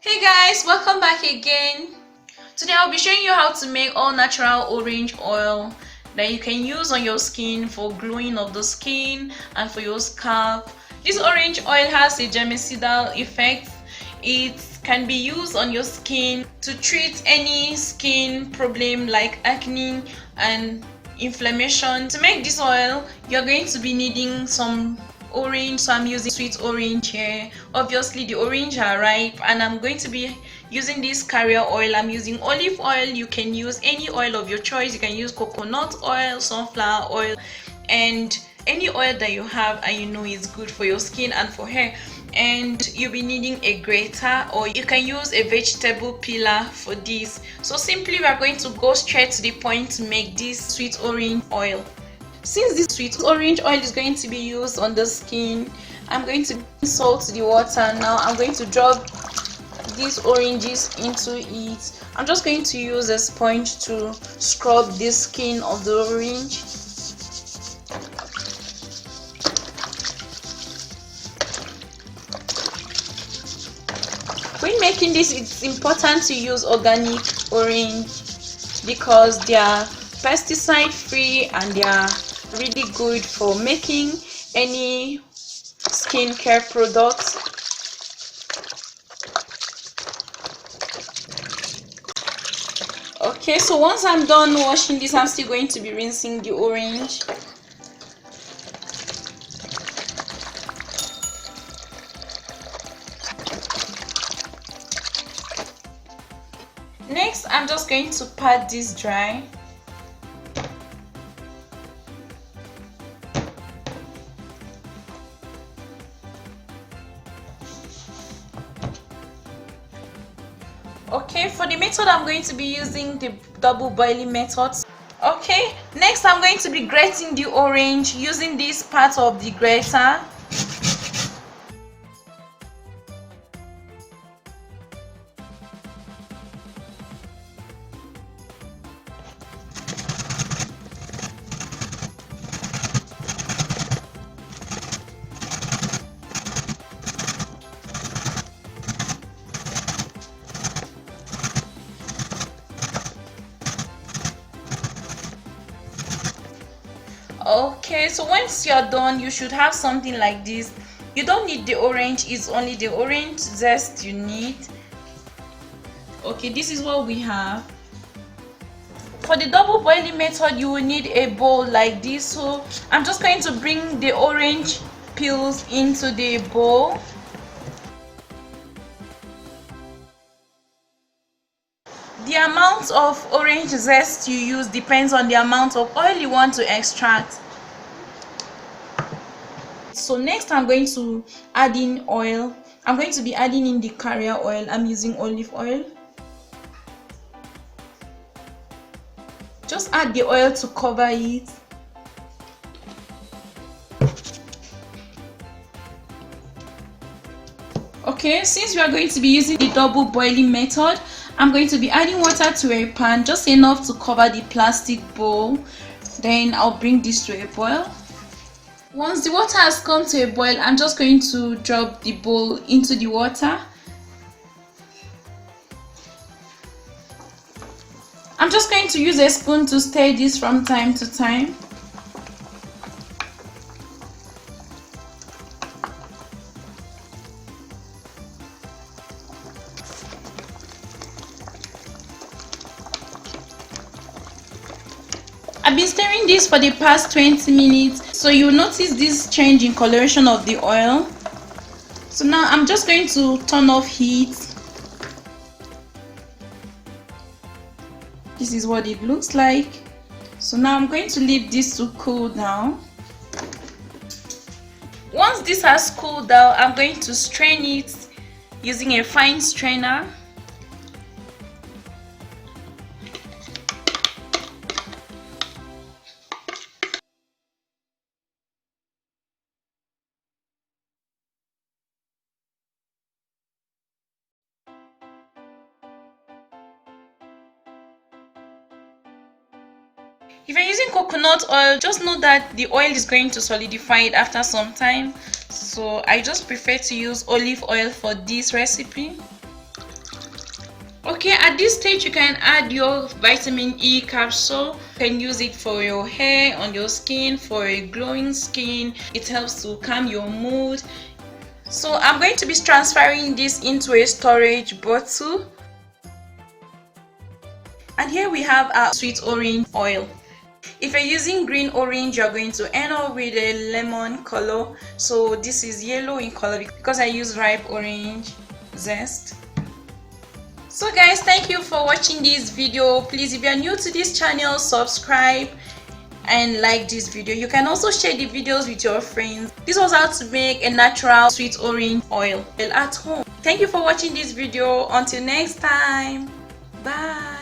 Hey guys, welcome back again. Today I'll be showing you how to make all natural orange oil that you can use on your skin for glowing of the skin and for your scalp. This orange oil has a germicidal effect. It can be used on your skin to treat any skin problem like acne and inflammation. To make this oil, you're going to be needing some orange, so I'm using sweet orange here. Obviously the orange are ripe, and I'm going to be using this carrier oil. I'm using olive oil. You can use any oil of your choice. You can use coconut oil, sunflower oil, and any oil that you have and you know is good for your skin and for hair. And you'll be needing a grater, or you can use a vegetable peeler for this. So simply we are going to go straight to the point to make this sweet orange oil. Since this sweet orange oil is going to be used on the skin, I'm going to salt the water. Now I'm going to drop these oranges into it. I'm just going to use a sponge to scrub the skin of the orange. When making this, it's important to use organic orange because they are pesticide free and they are really good for making any skincare products. Okay, so once I'm done washing this, I'm still going to be rinsing the orange. Next, I'm just going to pat this dry. Okay, for the method I'm going to be using the double boiling method. Okay, next I'm going to be grating the orange using this part of the grater. Okay, so once you're done, you should have something like this. You don't need the orange, it's only the orange zest you need. Okay, this is what we have. For the double boiling method, you will need a bowl like this. So I'm just going to bring the orange peels into the bowl. The amount of orange zest you use depends on the amount of oil you want to extract. So next I'm going to add in oil. I'm going to be adding in the carrier oil. I'm using olive oil. Just add the oil to cover it. Okay, since we are going to be using the double boiling method, I'm going to be adding water to a pan, just enough to cover the plastic bowl. Then I'll bring this to a boil. Once the water has come to a boil, I'm just going to drop the bowl into the water. I'm just going to use a spoon to stir this from time to time. I've been stirring this for the past 20 minutes, so you'll notice this change in coloration of the oil. So now I'm just going to turn off heat. This is what it looks like. So now I'm going to leave this to cool down. Once this has cooled down, I'm going to strain it using a fine strainer. If you're using coconut oil, just know that the oil is going to solidify it after some time. So I just prefer to use olive oil for this recipe. Okay, at this stage you can add your vitamin E capsule. You can use it for your hair, on your skin, for a glowing skin. It helps to calm your mood. So I'm going to be transferring this into a storage bottle. And here we have our sweet orange oil. If you're using green orange, you're going to end up with a lemon color. So this is yellow in color because I use ripe orange zest. So guys, thank you for watching this video. Please, if you're new to this channel, subscribe and like this video. You can also share the videos with your friends. This was how to make a natural sweet orange oil at home. Thank you for watching this video. Until next time, bye.